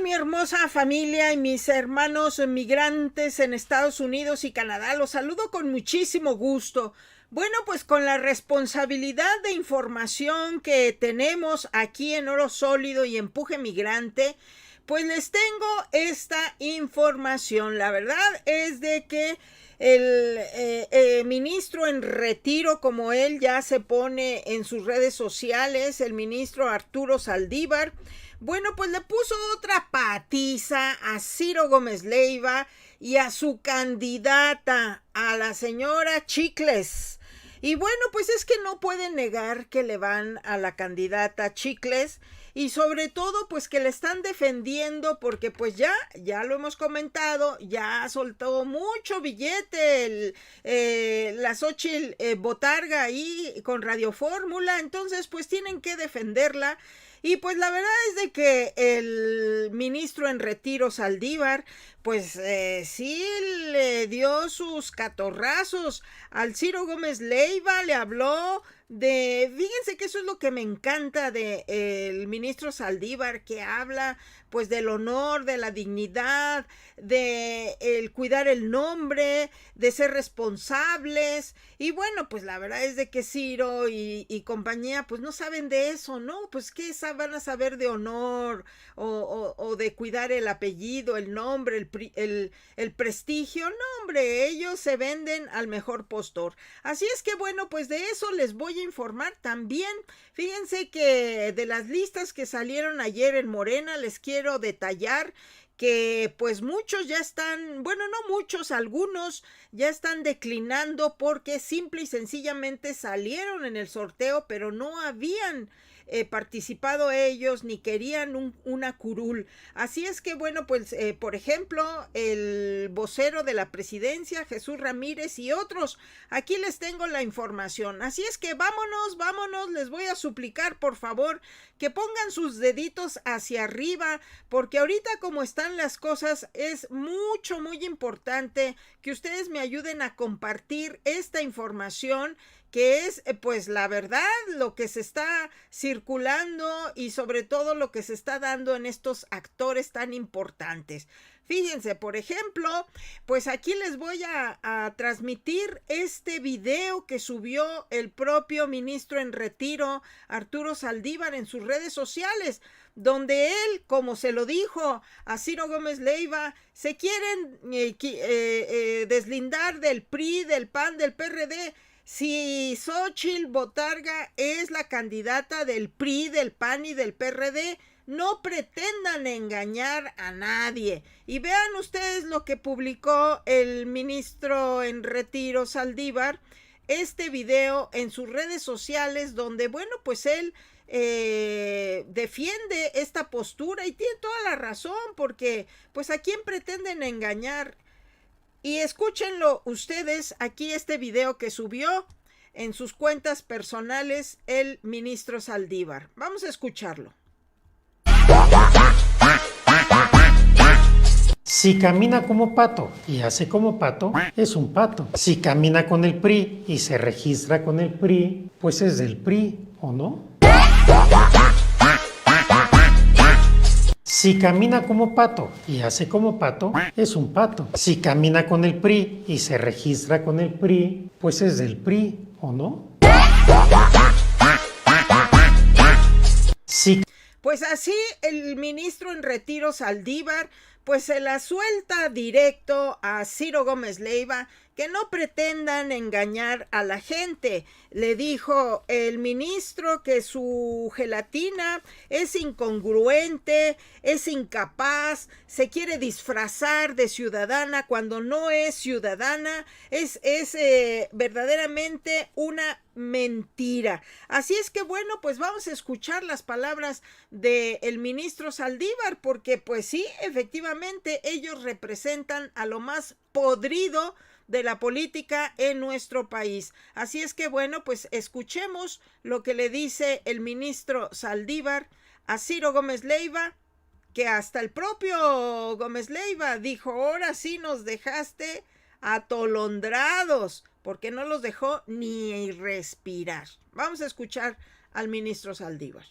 tal, mi hermosa familia y mis hermanos migrantes en Estados Unidos y Canadá? Los saludo con muchísimo gusto. Bueno, pues con la responsabilidad de información que tenemos aquí en Oro Sólido y Empuje Migrante, pues les tengo esta información. La verdad es de que el ministro en retiro, como él ya se pone en sus redes sociales, el ministro Arturo Saldívar, bueno, pues le puso otra patiza a Ciro Gómez Leiva y a su candidata, a la señora Chicles. Y bueno, pues es que no pueden negar que le van a la candidata Chicles y sobre todo pues que le están defendiendo porque pues ya lo hemos comentado, ya soltó mucho billete la Xóchitl Botarga ahí con Radio Fórmula, entonces pues tienen que defenderla. Y pues la verdad es de que el ministro en retiro Saldívar, pues sí le dio sus catorrazos al Ciro Gómez Leiva, le habló fíjense que eso es lo que me encanta de el ministro Saldívar, que habla pues del honor, de la dignidad, de el cuidar el nombre, de ser responsables. Y bueno, pues la verdad es de que Ciro y compañía pues no saben de eso, ¿no? Pues qué van a saber de honor o de cuidar el apellido, el nombre, el prestigio. No, hombre, ellos se venden al mejor postor. Así es que bueno, pues de eso les voy a informar también. Fíjense que de las listas que salieron ayer en Morena, les quiero detallar que pues muchos ya están, bueno, no muchos, algunos ya están declinando porque simple y sencillamente salieron en el sorteo, pero no habían participado ellos ni querían una curul. Así es que bueno, pues por ejemplo el vocero de la presidencia, Jesús Ramírez, y otros, aquí les tengo la información. Así es que vámonos, les voy a suplicar por favor que pongan sus deditos hacia arriba, porque ahorita como están las cosas es muy importante que ustedes me ayuden a compartir esta información, que es pues la verdad, lo que se está circulando y sobre todo lo que se está dando en estos actores tan importantes. Fíjense, por ejemplo, pues aquí les voy a transmitir este video que subió el propio ministro en retiro, Arturo Saldívar, en sus redes sociales, donde él, como se lo dijo a Ciro Gómez Leiva, se quieren deslindar del PRI, del PAN, del PRD. Si Xóchitl Botarga es la candidata del PRI, del PAN y del PRD, no pretendan engañar a nadie. Y vean ustedes lo que publicó el ministro en retiro Saldívar, este video en sus redes sociales, donde bueno, pues él defiende esta postura y tiene toda la razón, porque pues a quién pretenden engañar. Y escúchenlo ustedes aquí, este video que subió en sus cuentas personales el ministro Saldívar. Vamos a escucharlo. Si camina como pato y hace como pato, es un pato. Si camina con el PRI y se registra con el PRI, pues es del PRI, ¿o no? Si camina como pato y hace como pato, es un pato. Si camina con el PRI y se registra con el PRI, pues es del PRI, ¿o no? Pues así el ministro en retiro Saldívar pues se la suelta directo a Ciro Gómez Leiva, que no pretendan engañar a la gente. Le dijo el ministro que su gelatina es incongruente, es incapaz, se quiere disfrazar de ciudadana cuando no es ciudadana, es verdaderamente una mentira. Así es que bueno, pues vamos a escuchar las palabras del ministro Saldívar, porque pues sí, efectivamente ellos representan a lo más podrido de la política en nuestro país. Así es que bueno, pues escuchemos lo que le dice el ministro Saldívar a Ciro Gómez Leiva, que hasta el propio Gómez Leiva dijo: ahora sí nos dejaste atolondrados, porque no los dejó ni respirar. Vamos a escuchar al ministro Saldívar.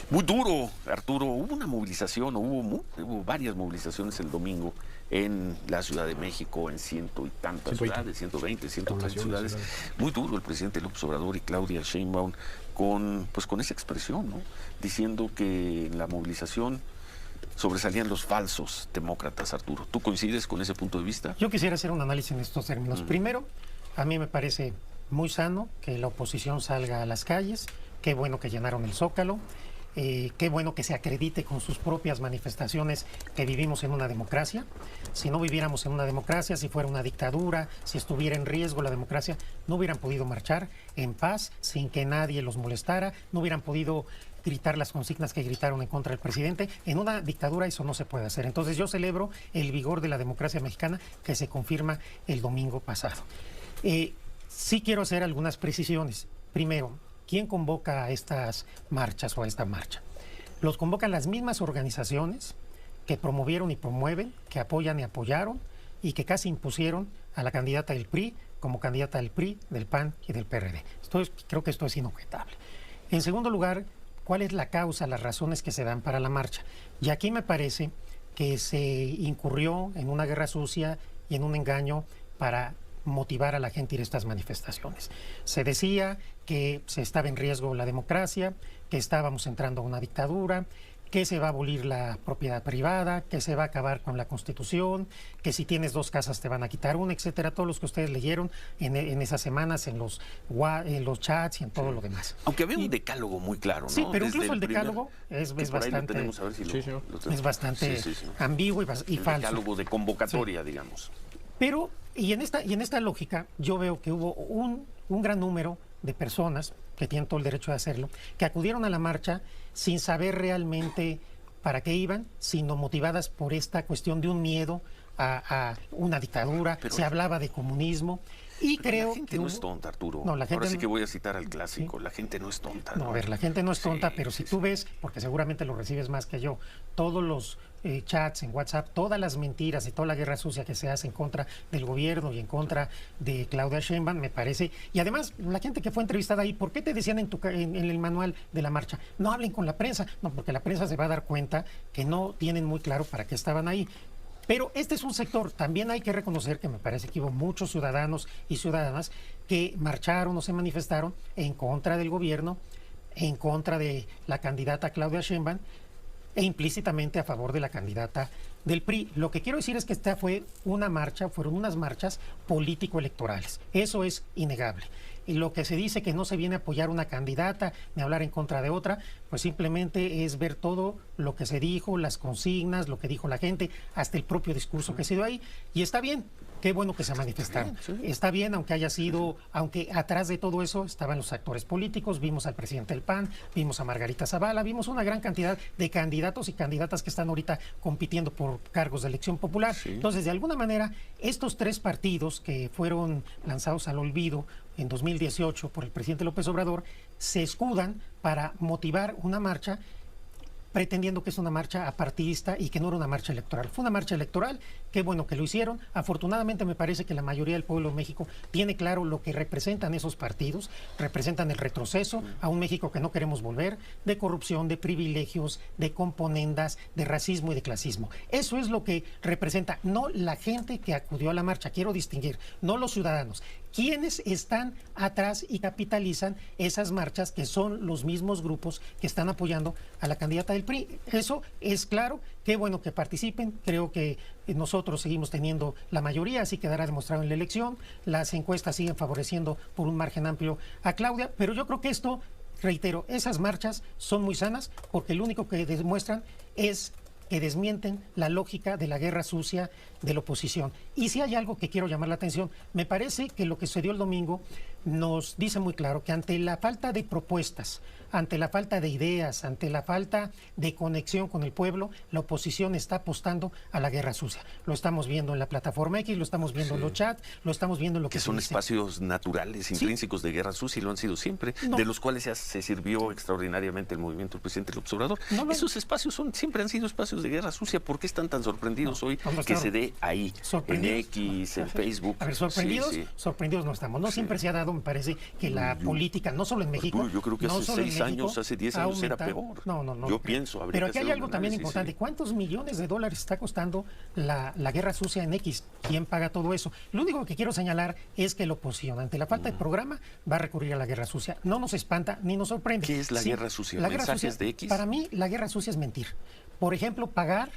Muy duro, Arturo. Hubo una movilización, hubo varias movilizaciones el domingo en la Ciudad de México, en ciento y tantas ciudades, 120, 130 ciudades. Muy duro el presidente López Obrador y Claudia Sheinbaum con esa expresión, ¿no? Diciendo que en la movilización sobresalían los falsos demócratas, Arturo. ¿Tú coincides con ese punto de vista? Yo quisiera hacer un análisis en estos términos. Primero, a mí me parece muy sano que la oposición salga a las calles. Qué bueno que llenaron el Zócalo. Qué bueno que se acredite con sus propias manifestaciones que vivimos en una democracia. Si no viviéramos en una democracia, si fuera una dictadura, si estuviera en riesgo la democracia, no hubieran podido marchar en paz, sin que nadie los molestara, no hubieran podido gritar las consignas que gritaron en contra del presidente. En una dictadura eso no se puede hacer. Entonces yo celebro el vigor de la democracia mexicana que se confirma el domingo pasado. Sí quiero hacer algunas precisiones. Primero, ¿quién convoca a estas marchas o a esta marcha? Los convocan las mismas organizaciones que promovieron y promueven, que apoyan y apoyaron y que casi impusieron a la candidata del PRI como candidata del PRI, del PAN y del PRD. Creo que esto es inobjetable. En segundo lugar, ¿cuál es la causa, las razones que se dan para la marcha? Y aquí me parece que se incurrió en una guerra sucia y en un engaño para motivar a la gente a ir a estas manifestaciones. Se decía que se estaba en riesgo la democracia, que estábamos entrando a una dictadura, que se va a abolir la propiedad privada, que se va a acabar con la Constitución, que si tienes 2 casas te van a quitar una, etcétera. Todos los que ustedes leyeron en esas semanas, en los chats y en todo lo demás. Aunque había un decálogo muy claro, ¿no? Sí, pero desde incluso el decálogo es bastante, es bastante ambiguo y falso. El decálogo de convocatoria, digamos. Pero, y en esta lógica, yo veo que hubo un gran número de personas, que tienen todo el derecho de hacerlo, que acudieron a la marcha sin saber realmente para qué iban, sino motivadas por esta cuestión de un miedo a una dictadura. Pero se hablaba de comunismo. Y creo la gente que no es tonta, Arturo. No, la gente Ahora sí que voy a citar al clásico. ¿Sí? La gente no es tonta. No, a ver, la gente no es tonta, pero si tú ves, porque seguramente lo recibes más que yo, todos los chats en WhatsApp, todas las mentiras y toda la guerra sucia que se hace en contra del gobierno y en contra de Claudia Sheinbaum, me parece. Y además, la gente que fue entrevistada ahí, ¿por qué te decían en el manual de la marcha? No hablen con la prensa. No, porque la prensa se va a dar cuenta que no tienen muy claro para qué estaban ahí. Pero este es un sector, también hay que reconocer que me parece que hubo muchos ciudadanos y ciudadanas que marcharon o se manifestaron en contra del gobierno, en contra de la candidata Claudia Sheinbaum e implícitamente a favor de la candidata del PRI. Lo que quiero decir es que esta fue una marcha, fueron unas marchas político-electorales. Eso es innegable. Y lo que se dice que no se viene a apoyar una candidata ni hablar en contra de otra, pues simplemente es ver todo lo que se dijo, las consignas, lo que dijo la gente, hasta el propio discurso que se dio ahí. Y está bien, qué bueno que se manifestaron. Está bien, aunque haya sido, aunque atrás de todo eso estaban los actores políticos, vimos al presidente del PAN, vimos a Margarita Zavala, vimos una gran cantidad de candidatos y candidatas que están ahorita compitiendo por cargos de elección popular. Sí. Entonces, de alguna manera, estos 3 partidos que fueron lanzados al olvido en 2018 por el presidente López Obrador, se escudan para motivar una marcha pretendiendo que es una marcha apartidista y que no era una marcha electoral. Fue una marcha electoral, qué bueno que lo hicieron. Afortunadamente me parece que la mayoría del pueblo de México tiene claro lo que representan esos partidos, representan el retroceso a un México que no queremos volver, de corrupción, de privilegios, de componendas, de racismo y de clasismo. Eso es lo que representa, no la gente que acudió a la marcha, quiero distinguir, no los ciudadanos. ¿Quiénes están atrás y capitalizan esas marchas que son los mismos grupos que están apoyando a la candidata del PRI? Eso es claro, qué bueno que participen, creo que nosotros seguimos teniendo la mayoría, así quedará demostrado en la elección, las encuestas siguen favoreciendo por un margen amplio a Claudia, pero yo creo que esto, reitero, esas marchas son muy sanas porque lo único que demuestran es que desmienten la lógica de la guerra sucia de la oposición. Y si hay algo que quiero llamar la atención, me parece que lo que sucedió el domingo nos dice muy claro que ante la falta de propuestas, ante la falta de ideas, ante la falta de conexión con el pueblo, la oposición está apostando a la guerra sucia. Lo estamos viendo en la plataforma X, lo estamos viendo en los chats, lo estamos viendo en lo que son espacios naturales, intrínsecos de guerra sucia y lo han sido siempre, de los cuales se sirvió extraordinariamente el movimiento del presidente López Obrador. Esos espacios siempre han sido espacios de guerra sucia. ¿Por qué están tan sorprendidos hoy que se dé ahí, en X, en Facebook? A ver, sorprendidos no estamos. No siempre se ha dado, me parece que la política, no solo en México, Arturo, yo creo que no hace solo en 6 México, años, hace 10 años era peor. No. Yo pienso, habría pero que aquí hay hacer algo un también análisis, importante. sí. ¿Cuántos millones de dólares está costando la guerra sucia en X? ¿Quién paga todo eso? Lo único que quiero señalar es que la oposición, ante la falta de programa, va a recurrir a la guerra sucia. No nos espanta ni nos sorprende. ¿Qué es la guerra sucia? La guerra ¿Mensajes sucia, de X? Para mí, la guerra sucia es mentir. Por ejemplo, pagar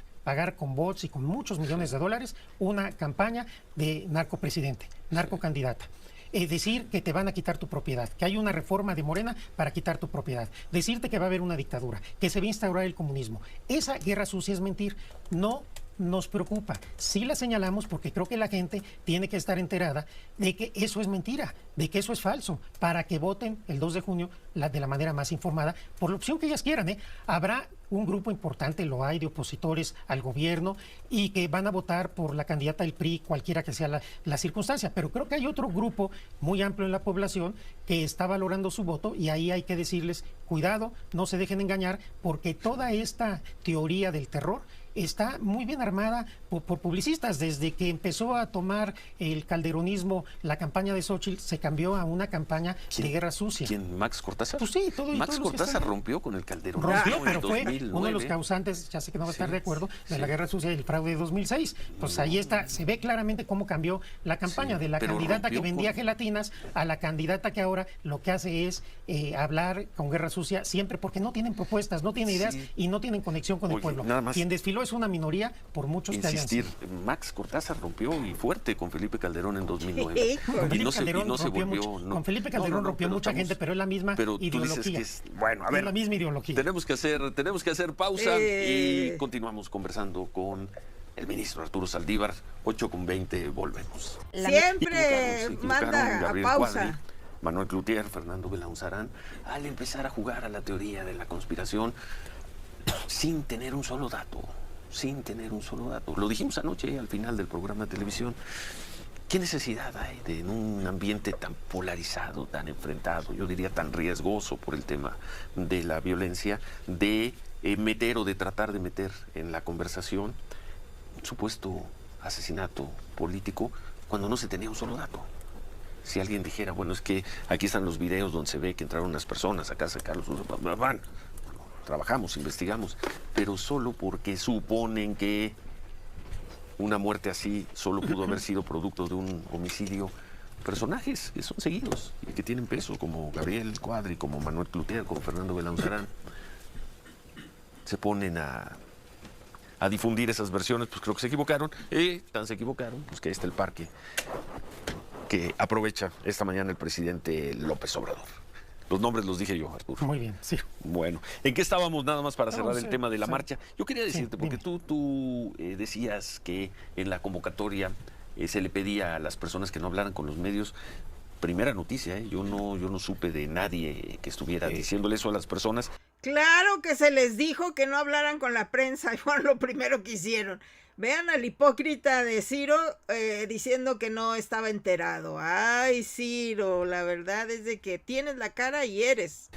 con bots y con muchos millones de dólares una campaña de narcopresidente, narcocandidata. Decir que te van a quitar tu propiedad, que hay una reforma de Morena para quitar tu propiedad, decirte que va a haber una dictadura, que se va a instaurar el comunismo. Esa guerra sucia es mentir. No nos preocupa. Sí la señalamos porque creo que la gente tiene que estar enterada de que eso es mentira, de que eso es falso, para que voten el 2 de junio de la manera más informada por la opción que ellas quieran. Habrá un grupo importante, lo hay, de opositores al gobierno y que van a votar por la candidata del PRI, cualquiera que sea la circunstancia, pero creo que hay otro grupo muy amplio en la población que está valorando su voto y ahí hay que decirles, cuidado, no se dejen engañar, porque toda esta teoría del terror está muy bien armada por publicistas. Desde que empezó a tomar el calderonismo la campaña de Xóchitl, se cambió a una campaña de guerra sucia. ¿Quién? ¿Max Cortázar? Pues sí, Max Cortázar rompió con el Calderón. Rompió, pero en fue 2009. uno de los causantes, ya sé que no va a estar de acuerdo, de la guerra sucia y el fraude de 2006. Pues ahí está, se ve claramente cómo cambió la campaña de la candidata que vendía gelatinas a la candidata que ahora lo que hace es hablar con guerra sucia siempre, porque no tienen propuestas, no tienen ideas y no tienen conexión con el pueblo. Nada más quien desfiló es una minoría, por muchos que hayan sido. Max Cortázar rompió y fuerte con Felipe Calderón en 2009. Con Felipe Calderón rompió mucha gente, pero es la misma ideología. Bueno, a ver, es la misma ideología. Tenemos que hacer pausa y continuamos conversando con el ministro Arturo Saldívar. 8:20, volvemos. Siempre manda a Gabriel pausa. Cuadri, Manuel Cloutier, Fernando Belaunzarán, al empezar a jugar a la teoría de la conspiración sin tener un solo dato. Lo dijimos anoche al final del programa de televisión. ¿Qué necesidad hay de, en un ambiente tan polarizado, tan enfrentado, yo diría tan riesgoso por el tema de la violencia, de meter o de tratar de meter en la conversación un supuesto asesinato político cuando no se tenía un solo dato? Si alguien dijera, bueno, es que aquí están los videos donde se ve que entraron unas personas a casa de Carlos Uso, van. Trabajamos, investigamos, pero solo porque suponen que una muerte así solo pudo haber sido producto de un homicidio. Personajes que son seguidos y que tienen peso, como Gabriel Cuadri, como Manuel Cloutier, como Fernando Belaunzarán, se ponen a difundir esas versiones. Pues creo que se equivocaron, tan se equivocaron, pues que ahí está el parque que aprovecha esta mañana el presidente López Obrador. Los nombres los dije yo, Arturo. Muy bien, sí. Bueno, ¿en qué estábamos nada más para cerrar el tema de la marcha? Yo quería decirte, porque dime. tú decías que en la convocatoria se le pedía a las personas que no hablaran con los medios. Primera noticia, yo no supe de nadie que estuviera diciéndole eso a las personas. Claro que se les dijo que no hablaran con la prensa y fue lo primero que hicieron. Vean al hipócrita de Ciro diciendo que no estaba enterado. Ay, Ciro, la verdad es de que tienes la cara y eres.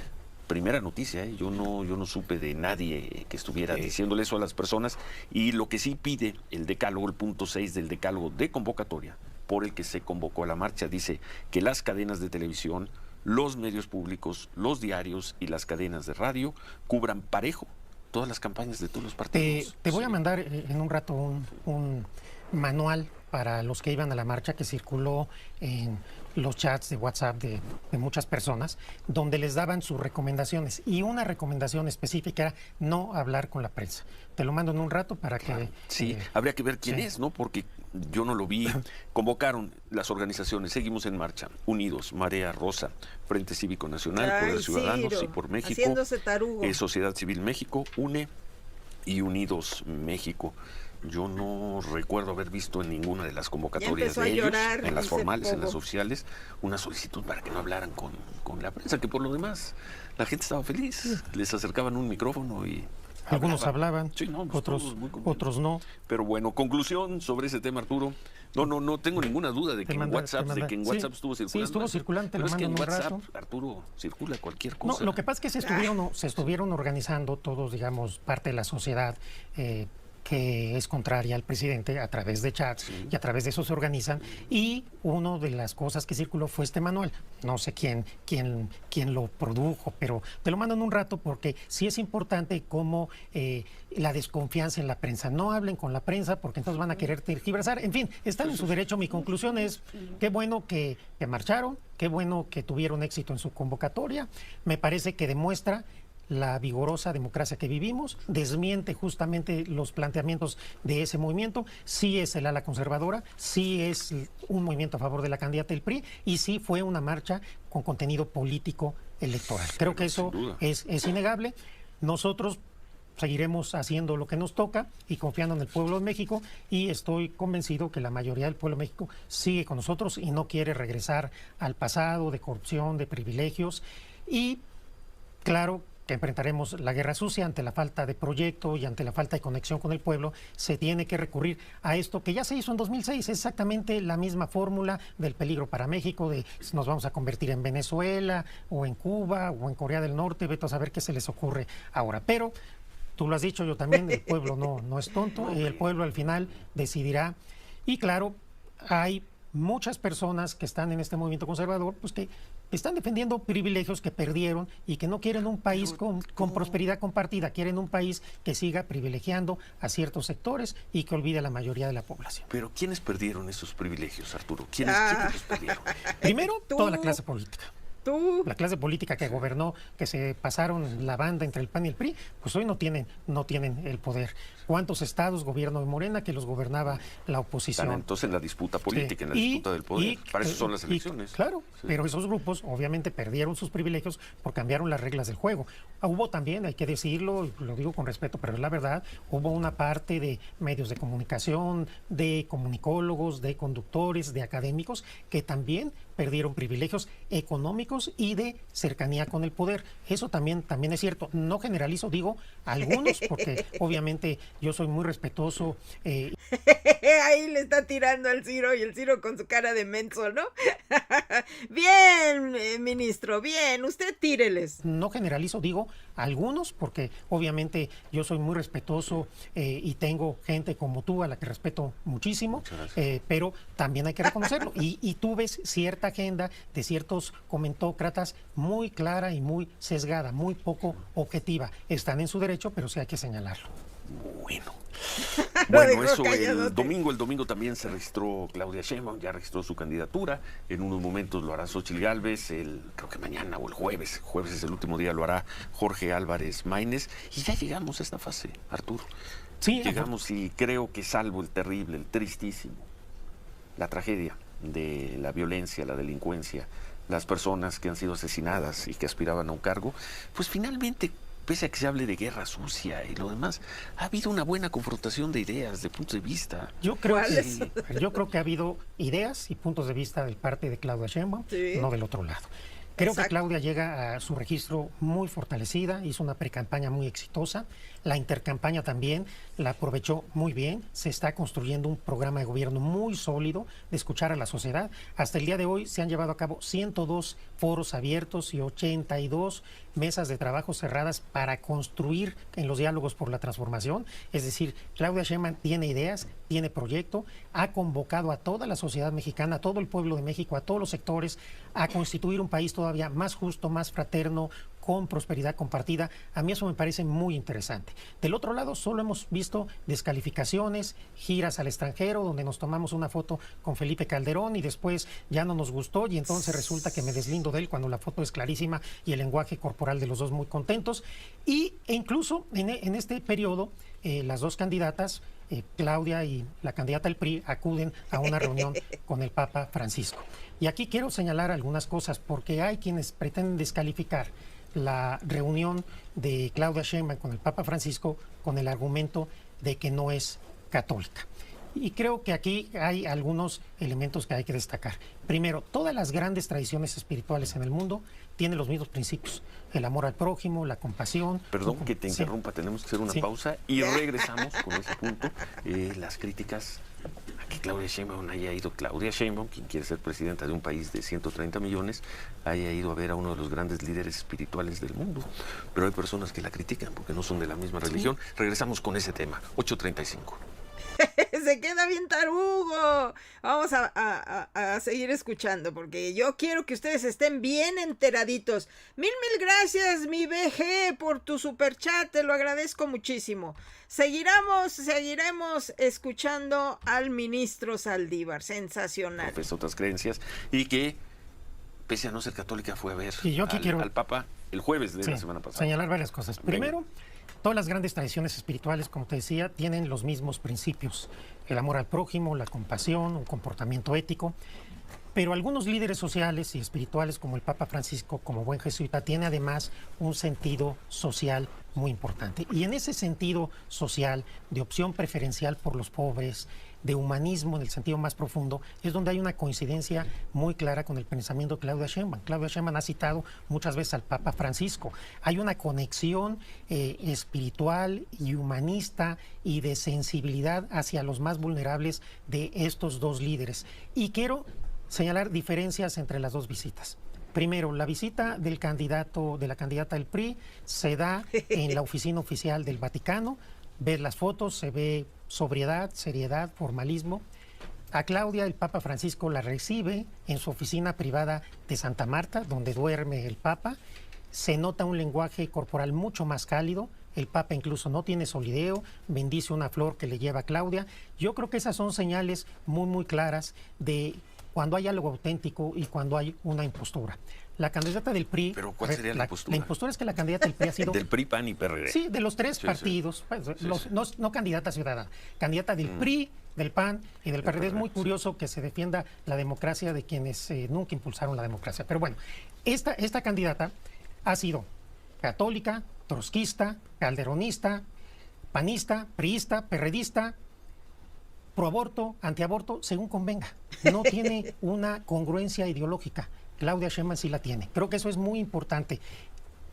Primera noticia, yo no supe de nadie que estuviera diciéndole eso a las personas. Y lo que sí pide el decálogo, el punto 6 del decálogo de convocatoria por el que se convocó a la marcha, dice que las cadenas de televisión, los medios públicos, los diarios y las cadenas de radio cubran parejo todas las campañas de todos los partidos. Te voy a mandar en un rato un manual para los que iban a la marcha que circuló en los chats de WhatsApp de muchas personas, donde les daban sus recomendaciones. Y una recomendación específica era no hablar con la prensa. Te lo mando en un rato para que... Sí, habría que ver quién es, ¿no? Porque yo no lo vi. Convocaron las organizaciones, Seguimos en Marcha, Unidos, Marea Rosa, Frente Cívico Nacional, Poder Ciudadanos, Ciro, y por México, haciéndose tarugo. Sociedad Civil México, UNE y Unidos México. Yo no recuerdo haber visto en ninguna de las convocatorias de ellos, llorar, en las formales, en Pogo. las oficiales, una solicitud para que no hablaran con la prensa, que por lo demás la gente estaba feliz. Les acercaban un micrófono y algunos hablaban, sí, no, pues otros no. Pero bueno, conclusión sobre ese tema, Arturo. No tengo ninguna duda de que en WhatsApp estuvo circulando. Sí, estuvo circulando, te lo mando en un rato. Arturo, circula cualquier cosa. No, lo que pasa es que se estuvieron organizando todos, digamos, parte de la sociedad, que es contraria al presidente a través de chats y a través de eso se organizan. Y una de las cosas que circuló fue este manual. No sé quién lo produjo, pero te lo mando en un rato porque sí es importante cómo la desconfianza en la prensa. No hablen con la prensa porque entonces van a querer tergiversar. En fin, están en su derecho. Mi conclusión es, qué bueno que marcharon, qué bueno que tuvieron éxito en su convocatoria. Me parece que demuestra la vigorosa democracia que vivimos, desmiente justamente los planteamientos de ese movimiento. Sí es el ala conservadora, sí es un movimiento a favor de la candidata del PRI y sí fue una marcha con contenido político electoral. Creo que eso es innegable. Nosotros seguiremos haciendo lo que nos toca y confiando en el pueblo de México, y estoy convencido que la mayoría del pueblo de México sigue con nosotros y no quiere regresar al pasado de corrupción, de privilegios. Y claro que enfrentaremos la guerra sucia ante la falta de proyecto y ante la falta de conexión con el pueblo. Se tiene que recurrir a esto que ya se hizo en 2006, es exactamente la misma fórmula del peligro para México, de nos vamos a convertir en Venezuela o en Cuba o en Corea del Norte, vete a saber qué se les ocurre ahora. Pero tú lo has dicho, yo también, el pueblo no es tonto y el pueblo al final decidirá. Y claro, hay muchas personas que están en este movimiento conservador, pues que están defendiendo privilegios que perdieron y que no quieren un país con prosperidad compartida, quieren un país que siga privilegiando a ciertos sectores y que olvide a la mayoría de la población. Pero ¿quiénes perdieron esos privilegios, Arturo? ¿Quiénes los perdieron? Primero, toda la clase política. ¿Tú? La clase política que gobernó, que se pasaron la banda entre el PAN y el PRI, pues hoy no tienen el poder. ¿Cuántos estados gobierno de Morena que los gobernaba la oposición? Están entonces en la disputa política, en la disputa del poder. Para eso son las elecciones. Claro, pero esos grupos obviamente perdieron sus privilegios porque cambiaron las reglas del juego. Hubo también, hay que decirlo, lo digo con respeto, pero es la verdad, hubo una parte de medios de comunicación, de comunicólogos, de conductores, de académicos, que también perdieron privilegios económicos y de cercanía con el poder. Eso también es cierto. No generalizo, digo algunos, porque obviamente yo soy muy respetuoso. Ahí le está tirando al Ciro y el Ciro con su cara de menso, ¿no? Bien, ministro, bien, usted tíreles. No generalizo, digo algunos, porque obviamente yo soy muy respetuoso y tengo gente como tú a la que respeto muchísimo, pero también hay que reconocerlo. Y tú ves cierta agenda de ciertos comentócratas muy clara y muy sesgada, muy poco objetiva. Están en su derecho, pero sí hay que señalarlo. Bueno, eso el domingo también se registró Claudia Sheinbaum, ya registró su candidatura. En unos momentos lo hará Xóchitl Gálvez, creo que mañana o el jueves es el último día, lo hará Jorge Álvarez Maínez. Y ya llegamos a esta fase, Arturo. Sí, llegamos y creo que salvo el terrible, el tristísimo, la tragedia de la violencia, la delincuencia, las personas que han sido asesinadas y que aspiraban a un cargo, pues finalmente, pese a que se hable de guerra sucia y lo demás, ha habido una buena confrontación de ideas, de puntos de vista. Yo creo que ha habido ideas y puntos de vista de parte de Claudia Sheinbaum, no del otro lado. Creo que Claudia llega a su registro muy fortalecida, hizo una precampaña muy exitosa, la intercampaña también la aprovechó muy bien, se está construyendo un programa de gobierno muy sólido de escuchar a la sociedad. Hasta el día de hoy se han llevado a cabo 102 foros abiertos y 82 mesas de trabajo cerradas para construir en los diálogos por la transformación. Es decir, Claudia Sheinbaum tiene ideas, tiene proyecto, ha convocado a toda la sociedad mexicana, a todo el pueblo de México, a todos los sectores, a constituir un país todavía más justo, más fraterno, con prosperidad compartida. A mí eso me parece muy interesante. Del otro lado, solo hemos visto descalificaciones, giras al extranjero, donde nos tomamos una foto con Felipe Calderón y después ya no nos gustó y entonces resulta que me deslindo de él cuando la foto es clarísima y el lenguaje corporal de los dos muy contentos. E incluso en este periodo, las dos candidatas, Claudia y la candidata del PRI, acuden a una reunión con el Papa Francisco. Y aquí quiero señalar algunas cosas, porque hay quienes pretenden descalificar la reunión de Claudia Sheinbaum con el Papa Francisco con el argumento de que no es católica. Y creo que aquí hay algunos elementos que hay que destacar. Primero, todas las grandes tradiciones espirituales en el mundo tienen los mismos principios: el amor al prójimo, la compasión. Perdón que te interrumpa, tenemos que hacer una pausa y regresamos con ese punto. Las críticas, ¿a qué que Claudia Sheinbaum, quien quiere ser presidenta de un país de 130 millones, haya ido a ver a uno de los grandes líderes espirituales del mundo. Pero hay personas que la critican porque no son de la misma religión. Regresamos con ese tema, 8:35. Se queda bien tarugo. Vamos a seguir escuchando porque yo quiero que ustedes estén bien enteraditos. Mil gracias, mi BG, por tu superchat. Te lo agradezco muchísimo. Seguiremos escuchando al ministro Saldívar. Sensacional. Profesa otras creencias y que, pese a no ser católica, fue a ver al Papa el jueves de la semana pasada. Señalar varias cosas. Primero, todas las grandes tradiciones espirituales, como te decía, tienen los mismos principios. El amor al prójimo, la compasión, un comportamiento ético. Pero algunos líderes sociales y espirituales, como el Papa Francisco, como buen jesuita, tiene además un sentido social muy importante. Y en ese sentido social, de opción preferencial por los pobres, de humanismo en el sentido más profundo, es donde hay una coincidencia muy clara con el pensamiento de Claudia Sheinbaum. Claudia Sheinbaum ha citado muchas veces al Papa Francisco. Hay una conexión espiritual y humanista y de sensibilidad hacia los más vulnerables de estos dos líderes. Y quiero señalar diferencias entre las dos visitas. Primero, la visita de la candidata del PRI se da en la oficina oficial del Vaticano. Ves las fotos, se ve sobriedad, seriedad, formalismo. A Claudia, el Papa Francisco la recibe en su oficina privada de Santa Marta, donde duerme el Papa. Se nota un lenguaje corporal mucho más cálido. El Papa incluso no tiene solideo, bendice una flor que le lleva a Claudia. Yo creo que esas son señales muy claras de cuando hay algo auténtico y cuando hay una impostura. La candidata del PRI... ¿Pero cuál sería la impostura? La impostura es que la candidata del PRI ha sido... Del PRI, PAN y PRD. Sí, de los tres partidos. Pues, no candidata ciudadana. Candidata del PRI, del PAN y del PRD. Es muy curioso que se defienda la democracia de quienes nunca impulsaron la democracia. Pero bueno, esta candidata ha sido católica, trotskista, calderonista, panista, priista, perredista, proaborto, antiaborto, según convenga. No tiene una congruencia ideológica. Claudia Sheinbaum sí la tiene. Creo que eso es muy importante.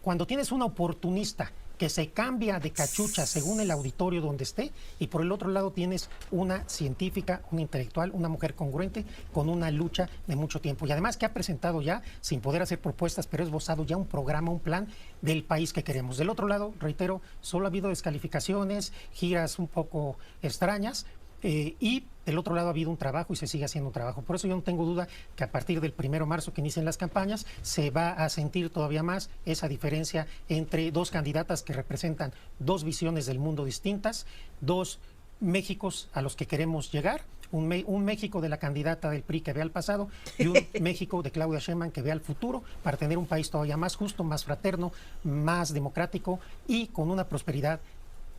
Cuando tienes una oportunista que se cambia de cachucha según el auditorio donde esté, y por el otro lado tienes una científica, una intelectual, una mujer congruente con una lucha de mucho tiempo. Y además que ha presentado ya, sin poder hacer propuestas, pero ha esbozado ya un programa, un plan del país que queremos. Del otro lado, reitero, solo ha habido descalificaciones, giras un poco extrañas, y del otro lado ha habido un trabajo y se sigue haciendo un trabajo. Por eso yo no tengo duda que a partir del 1 de marzo que inicien las campañas se va a sentir todavía más esa diferencia entre dos candidatas que representan dos visiones del mundo distintas, dos Méxicos a los que queremos llegar, un México de la candidata del PRI que ve al pasado y un México de Claudia Sheinbaum que ve al futuro para tener un país todavía más justo, más fraterno, más democrático y con una prosperidad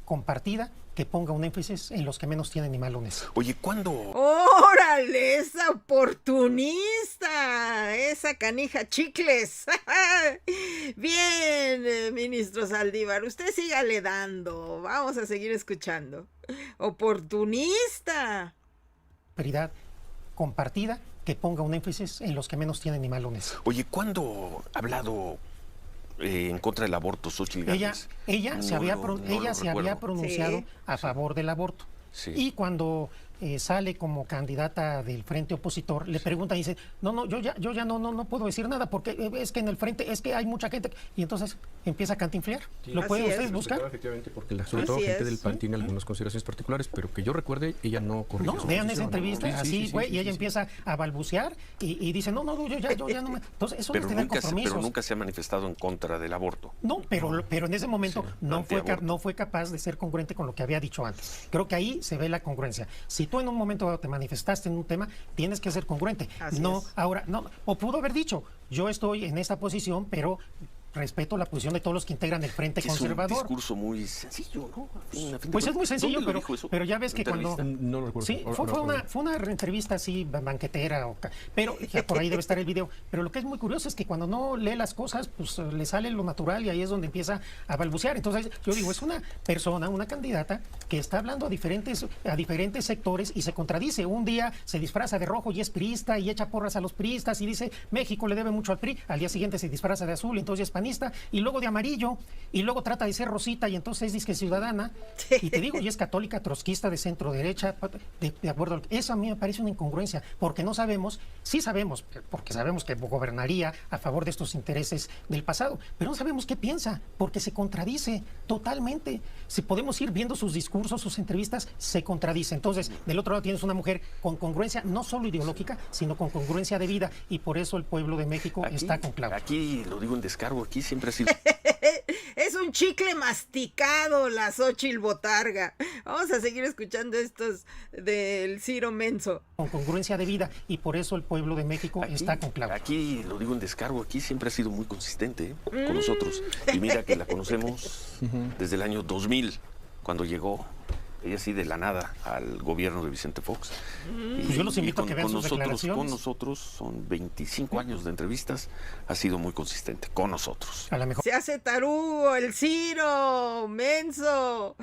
compartida que ponga un énfasis en los que menos tienen ni malones. Oye, ¿cuándo? ¡Órale! ¡Esa oportunista! ¡Esa canija chicles! Bien, ministro Saldívar, usted sígale dando. Vamos a seguir escuchando. ¡Oportunista! Prosperidad compartida que ponga un énfasis en los que menos tienen ni malones. Oye, ¿cuándo ha hablado en contra del aborto, Xóchitl Gálvez? Ella se había pronunciado a favor del aborto. Sí. Y cuando sale como candidata del frente opositor, le preguntan y dice, yo ya no puedo decir nada porque es que en el frente es que hay mucha gente. Y entonces empieza a cantinflear. Sí. ¿Lo pueden ustedes buscar? Efectivamente, porque sobre todo gente del PAN tiene algunas consideraciones particulares, pero que yo recuerde, ella no corrigió. No, vean esa entrevista, así, güey, y ella empieza a balbucear y dice, yo ya no me... Entonces, eso pero no es tener compromisos. Pero nunca se ha manifestado en contra del aborto. No, pero en ese momento no fue capaz de ser congruente con lo que había dicho antes. Creo que ahí se ve la congruencia. Si tú en un momento te manifestaste en un tema, tienes que ser congruente. O pudo haber dicho, yo estoy en esta posición, pero respeto la posición de todos los que integran el Frente Conservador. Es un discurso muy sencillo, ¿no? Pues es muy sencillo, pero ya ves que cuando... No lo recuerdo. Sí, fue una entrevista así, banquetera, pero por ahí debe estar el video. Pero lo que es muy curioso es que cuando no lee las cosas, pues le sale lo natural y ahí es donde empieza a balbucear. Entonces, yo digo, es una persona, una candidata que está hablando a diferentes sectores y se contradice. Un día se disfraza de rojo y es priista y echa porras a los priistas y dice, México le debe mucho al PRI. Al día siguiente se disfraza de azul, entonces es panista. panista, y luego de amarillo, y luego trata de ser rosita, y entonces dice que es ciudadana, y te digo, y es católica, trotskista, de centro derecha, de acuerdo. Eso a mí me parece una incongruencia, porque no sabemos, sí sabemos, porque sabemos que gobernaría a favor de estos intereses del pasado, pero no sabemos qué piensa, porque se contradice totalmente. Si podemos ir viendo sus discursos, sus entrevistas, se contradice. Entonces, del otro lado tienes una mujer con congruencia, no solo ideológica, sino con congruencia de vida, y por eso el pueblo de México está con Claudia. Aquí, lo digo en descargo, aquí siempre ha sido... Es un chicle masticado, la Xóchitl Botarga. Vamos a seguir escuchando estos del Ciro Menso. Con congruencia de vida, y por eso el pueblo de México está con Claudia. Aquí, lo digo en descargo, aquí siempre ha sido muy consistente con nosotros. Y mira que la conocemos desde el año 2000, cuando llegó ella sí de la nada al gobierno de Vicente Fox. Y yo los invito a que vean sus declaraciones. Con nosotros son 25 años de entrevistas, ha sido muy consistente con nosotros. A lo mejor se hace tarugo el Ciro, menso,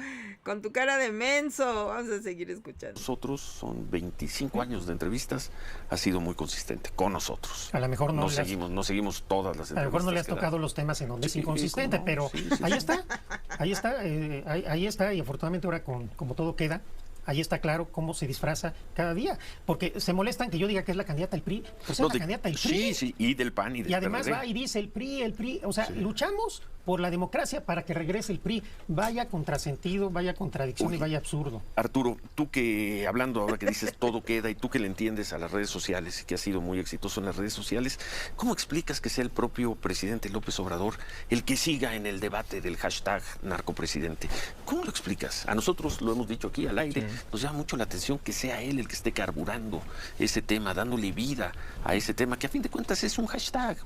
con tu cara de menso. Vamos a seguir escuchando. Nosotros son 25 años de entrevistas, ha sido muy consistente con nosotros. A lo mejor no seguimos todas las entrevistas. A lo mejor no le has tocado los temas en donde es inconsistente, no, pero ahí está, y afortunadamente ahora como todo queda, ahí está claro cómo se disfraza cada día, porque se molestan que yo diga que es la candidata del PRI, pues es la candidata del PRI. Sí, y del PAN y del Y además PRD. va y dice el PRI, o sea, luchamos por la democracia para que regrese el PRI. Vaya contrasentido, vaya contradicción y vaya absurdo. Arturo, tú que, hablando ahora que dices todo queda y tú que le entiendes a las redes sociales y que has sido muy exitoso en las redes sociales, ¿cómo explicas que sea el propio presidente López Obrador el que siga en el debate del hashtag narcopresidente? ¿Cómo lo explicas? A nosotros lo hemos dicho aquí al aire, nos llama mucho la atención que sea él el que esté carburando ese tema, dándole vida a ese tema, que a fin de cuentas es un hashtag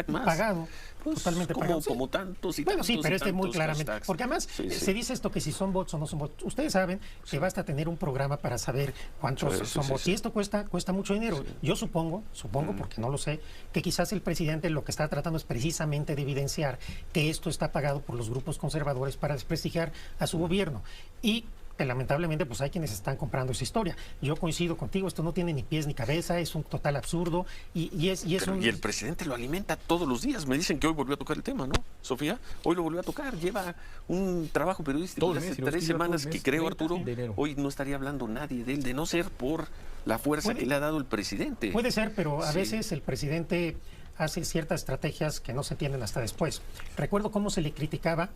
más. Pagado, pues, totalmente pagado. Como tantos y bueno, tantos. Sí, pero este muy claramente. Hashtags. Porque además se dice esto que si son bots o no son bots. Ustedes saben que basta tener un programa para saber cuántos son bots. Y esto cuesta mucho dinero. Yo supongo, porque no lo sé, que quizás el presidente lo que está tratando es precisamente de evidenciar que esto está pagado por los grupos conservadores para desprestigiar a su gobierno. Y que lamentablemente pues hay quienes están comprando esa historia. Yo coincido contigo, esto no tiene ni pies ni cabeza, es un total absurdo y el presidente lo alimenta todos los días. Me dicen que hoy volvió a tocar el tema, ¿no, Sofía? Hoy lo volvió a tocar, lleva un trabajo periodístico de hace 3 semanas que creo, Arturo, hoy no estaría hablando nadie de él, de no ser por la fuerza que le ha dado el presidente. Puede ser, pero a veces el presidente hace ciertas estrategias que no se entienden hasta después. Recuerdo cómo se le criticaba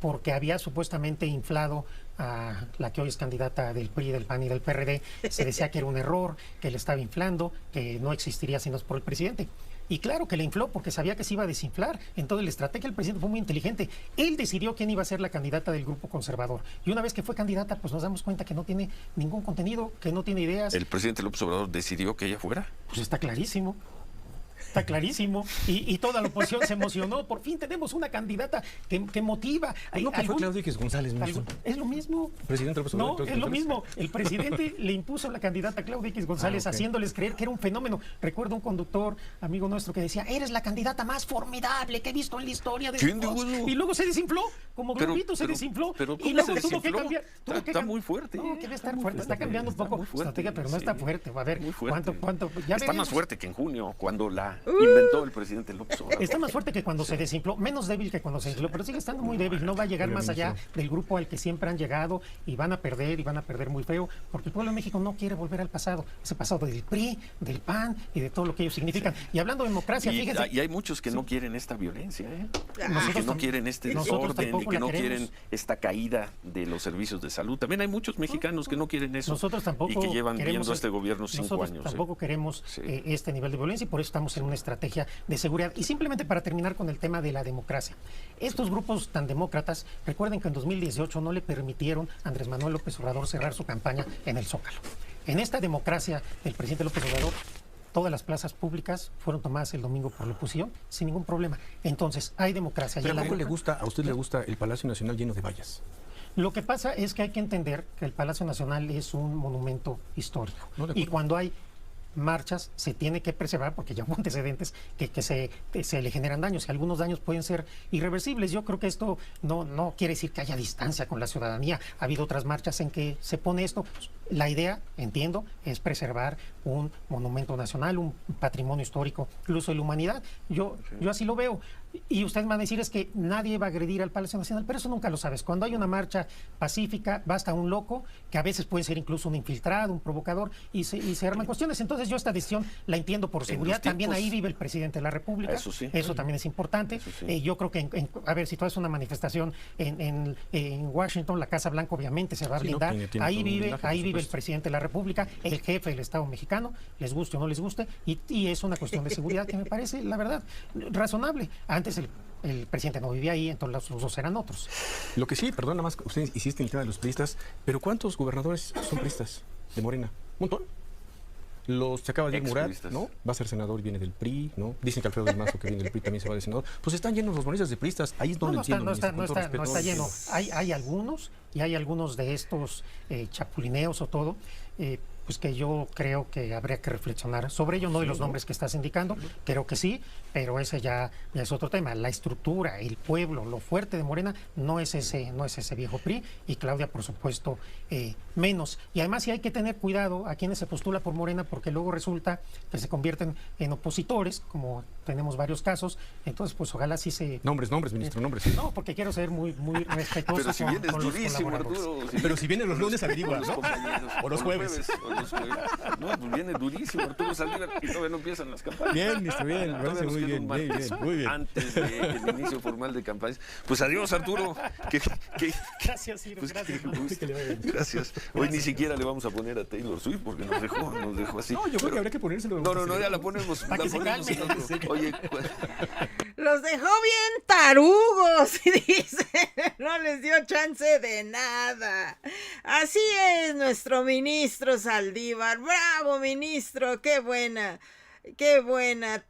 porque había supuestamente inflado a la que hoy es candidata del PRI, del PAN y del PRD. Se decía que era un error, que le estaba inflando, que no existiría si no es por el presidente. Y claro que le infló porque sabía que se iba a desinflar. Entonces la estrategia del presidente fue muy inteligente. Él decidió quién iba a ser la candidata del grupo conservador. Y una vez que fue candidata, pues nos damos cuenta que no tiene ningún contenido, que no tiene ideas. ¿El presidente López Obrador decidió que ella fuera? Pues está clarísimo. Está clarísimo. Y toda la oposición se emocionó. Por fin tenemos una candidata que motiva. ¿No que fue Claudia X González mismo? Es lo mismo. ¿Presidente López Obrador? No, es lo mismo. El presidente le impuso la candidata Claudia X González, haciéndoles creer que era un fenómeno. Recuerdo un conductor, amigo nuestro, que decía, eres la candidata más formidable que he visto en la historia de Dios. Y luego se desinfló. Como grupito se desinfló. Y luego tuvo que cambiar. Está muy fuerte. No, que debe estar fuerte. Está cambiando un poco su estrategia, pero no está fuerte. A ver, ¿cuánto? Está más fuerte que en junio, cuando la inventó el presidente López Obrador. Está más fuerte que cuando se desinfló, menos débil que cuando se desinfló, pero sigue estando muy débil. No va a llegar más allá del grupo al que siempre han llegado y van a perder muy feo, porque el pueblo de México no quiere volver al pasado, ese pasado del PRI, del PAN y de todo lo que ellos significan. Y hablando de democracia, fíjense. Y hay muchos que no quieren esta violencia, que no quieren este desorden y que no quieren esta caída de los servicios de salud. También hay muchos mexicanos que no quieren eso. Nosotros tampoco y que llevan viendo a este gobierno 5 años. Tampoco queremos este nivel de violencia y por eso estamos en una estrategia de seguridad. Y simplemente para terminar con el tema de la democracia. Estos grupos tan demócratas, recuerden que en 2018 no le permitieron a Andrés Manuel López Obrador cerrar su campaña en el Zócalo. En esta democracia del presidente López Obrador, todas las plazas públicas fueron tomadas el domingo por la oposición sin ningún problema. Entonces, hay democracia. ¿Pero a usted le gusta el Palacio Nacional lleno de vallas? Lo que pasa es que hay que entender que el Palacio Nacional es un monumento histórico. Y cuando hay marchas se tiene que preservar porque ya hubo antecedentes que se le generan daños y algunos daños pueden ser irreversibles. Yo creo que esto no quiere decir que haya distancia con la ciudadanía. Ha habido otras marchas en que se pone esto. La idea, entiendo, es preservar un monumento nacional, un patrimonio histórico, incluso de la humanidad. Yo así lo veo. Y ustedes van a decir es que nadie va a agredir al Palacio Nacional, pero eso nunca lo sabes. Cuando hay una marcha pacífica, basta un loco, que a veces puede ser incluso un infiltrado, un provocador, y se arman cuestiones. Entonces yo esta decisión la entiendo por seguridad. También ahí vive el presidente de la República. Eso sí. Eso también es importante. Sí. Yo creo que, a ver, si tú haces una manifestación en Washington, la Casa Blanca obviamente se va a blindar. Tiene ahí vive el presidente de la República, el jefe del Estado mexicano, les guste o no les guste, y es una cuestión de seguridad que me parece, la verdad, razonable. Antes el presidente no vivía ahí, entonces los dos eran otros. Lo que sí, perdón, nada más, usted insiste en el tema de los priistas, pero ¿cuántos gobernadores son priistas de Morena? ¿Un montón? Se acaba de ir Murat, ¿no? Va a ser senador y viene del PRI, ¿no? Dicen que Alfredo del Mazo, que viene del PRI, también se va de senador. Pues están llenos los morenistas de priistas. Ahí es donde entiendo. No está lleno. Hay algunos, y hay algunos de estos chapulineos o todo, pues que yo creo que habría que reflexionar sobre ello, no de los nombres que estás indicando, creo que sí, pero ese ya es otro tema. La estructura, el pueblo, lo fuerte de Morena no es ese viejo PRI, y Claudia, por supuesto, menos. Y además sí hay que tener cuidado a quienes se postula por Morena, porque luego resulta que se convierten en opositores, como tenemos varios casos. Entonces, pues ojalá sí se... Nombres, ministro, nombres. No, porque quiero ser muy respetuoso. Pero si vienes con durísimo, los Arturo. Pero si vienen los lunes, averiguas, ¿no? O los jueves. No, pues viene durísimo Arturo Saldívar y todavía no empiezan las campañas. Bien, ministro, bien. Me parece muy bien, muy bien. Antes del inicio formal de campañas. Pues adiós, Arturo. Gracias, Ciro. Gracias. Hoy ni siquiera le vamos a poner a Taylor Swift porque nos dejó así. No, yo creo que habría que ponérselo. No, ya la ponemos. Oye, los dejó bien tarugos, y dice, no les dio chance de nada. Así es nuestro ministro Saldívar. Bravo, ministro, qué buena,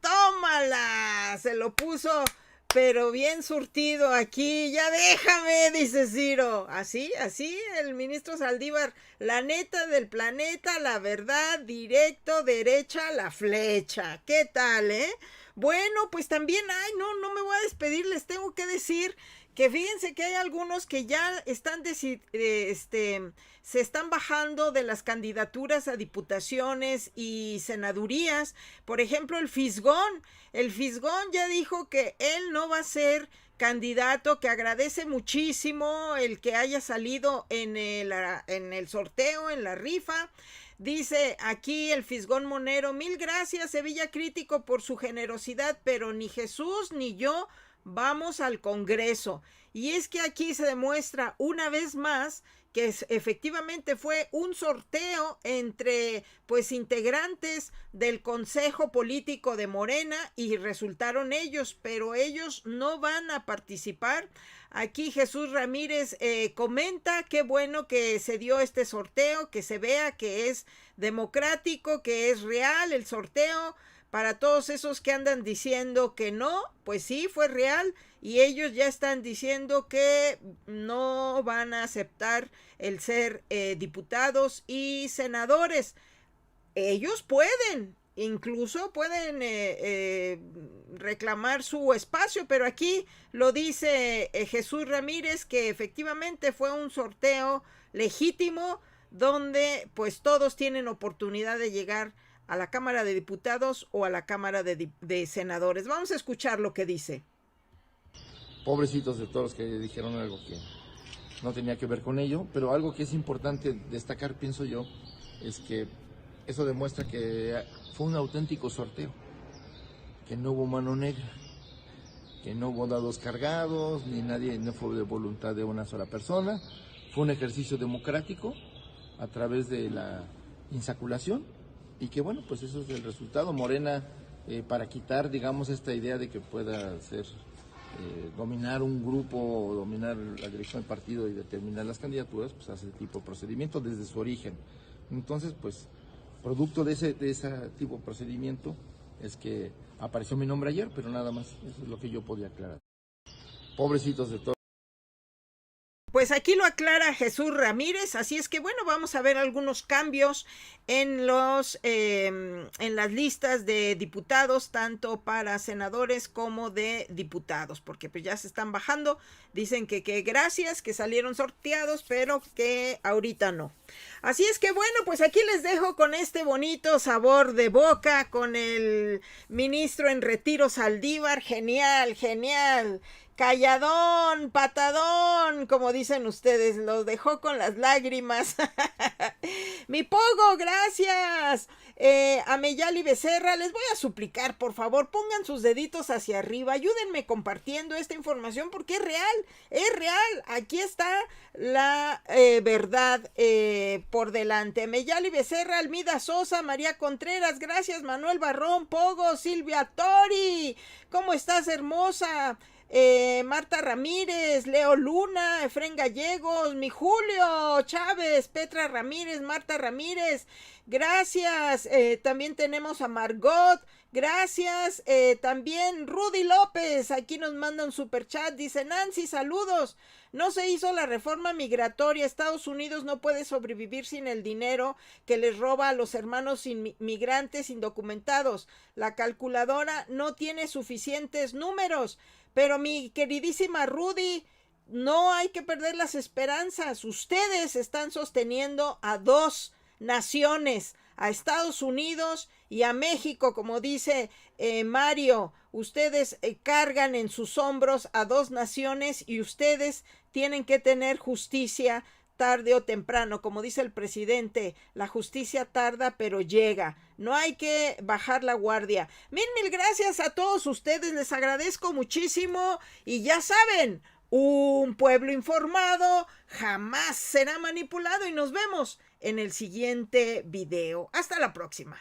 tómala. Se lo puso, pero bien surtido aquí. Ya déjame, dice Ciro. Así, el ministro Saldívar, la neta del planeta, la verdad, directo, derecha, la flecha. ¿Qué tal, Bueno, pues también, no me voy a despedir, les tengo que decir que fíjense que hay algunos que ya están se están bajando de las candidaturas a diputaciones y senadurías. Por ejemplo, el Fisgón ya dijo que él no va a ser candidato, que agradece muchísimo el que haya salido en el sorteo, en la rifa. Dice aquí el Fisgón Monero: 1000 gracias, Sevilla Crítico, por su generosidad, pero ni Jesús ni yo vamos al Congreso. Y es que aquí se demuestra una vez más que efectivamente fue un sorteo entre integrantes del Consejo Político de Morena, y resultaron ellos, pero ellos no van a participar. Aquí Jesús Ramírez comenta: qué bueno que se dio este sorteo, que se vea que es democrático, que es real el sorteo. Para todos esos que andan diciendo que no, pues sí, fue real, y ellos ya están diciendo que no van a aceptar el ser diputados y senadores. Ellos incluso pueden reclamar su espacio, pero aquí lo dice Jesús Ramírez, que efectivamente fue un sorteo legítimo, donde pues todos tienen oportunidad de llegar a la Cámara de Diputados o a la Cámara de Senadores. Vamos a escuchar lo que dice. Pobrecitos de todos los que dijeron algo que no tenía que ver con ello, pero algo que es importante destacar, pienso yo, es que eso demuestra que fue un auténtico sorteo, que no hubo mano negra, que no hubo dados cargados, ni nadie, no fue de voluntad de una sola persona. Fue un ejercicio democrático a través de la insaculación, y que bueno, pues eso es el resultado. Morena, para quitar, digamos, esta idea de que pueda ser dominar un grupo o dominar la dirección del partido y determinar las candidaturas, pues hace ese tipo de procedimiento desde su origen. Entonces, pues, producto de ese tipo de procedimiento es que apareció mi nombre ayer, pero nada más, eso es lo que yo podía aclarar. Pobrecitos de todos. pues aquí lo aclara Jesús Ramírez, así es que bueno, vamos a ver algunos cambios en en las listas de diputados, tanto para senadores como de diputados, porque pues ya se están bajando, dicen que gracias, que salieron sorteados, pero que ahorita no. Así es que bueno, pues aquí les dejo con este bonito sabor de boca, con el ministro en retiro Saldívar, genial, genial. Calladón, patadón, como dicen ustedes, los dejó con las lágrimas. Mi Pogo, gracias. A Meyali Becerra, les voy a suplicar, por favor, pongan sus deditos hacia arriba, ayúdenme compartiendo esta información porque es real. Aquí está la verdad por delante. Meyali Becerra, Almida Sosa, María Contreras, gracias. Manuel Barrón, Pogo, Silvia Tori, ¿cómo estás, hermosa? Marta Ramírez, Leo Luna, Efren Gallegos, mi Julio Chávez, Petra Ramírez, Marta Ramírez, gracias. También tenemos a Margot, gracias. También Rudy López, aquí nos manda un superchat, dice: Nancy, saludos. No se hizo la reforma migratoria. Estados Unidos no puede sobrevivir sin el dinero que les roba a los hermanos inmigrantes indocumentados. La calculadora no tiene suficientes números. Pero mi queridísima Rudy, no hay que perder las esperanzas. Ustedes están sosteniendo a dos naciones, a Estados Unidos y a México, como dice Mario. Ustedes cargan en sus hombros a dos naciones y ustedes tienen que tener justicia tarde o temprano, como dice el presidente, la justicia tarda pero llega, no hay que bajar la guardia. Mil gracias a todos ustedes, les agradezco muchísimo y ya saben, un pueblo informado jamás será manipulado y nos vemos en el siguiente video. Hasta la próxima.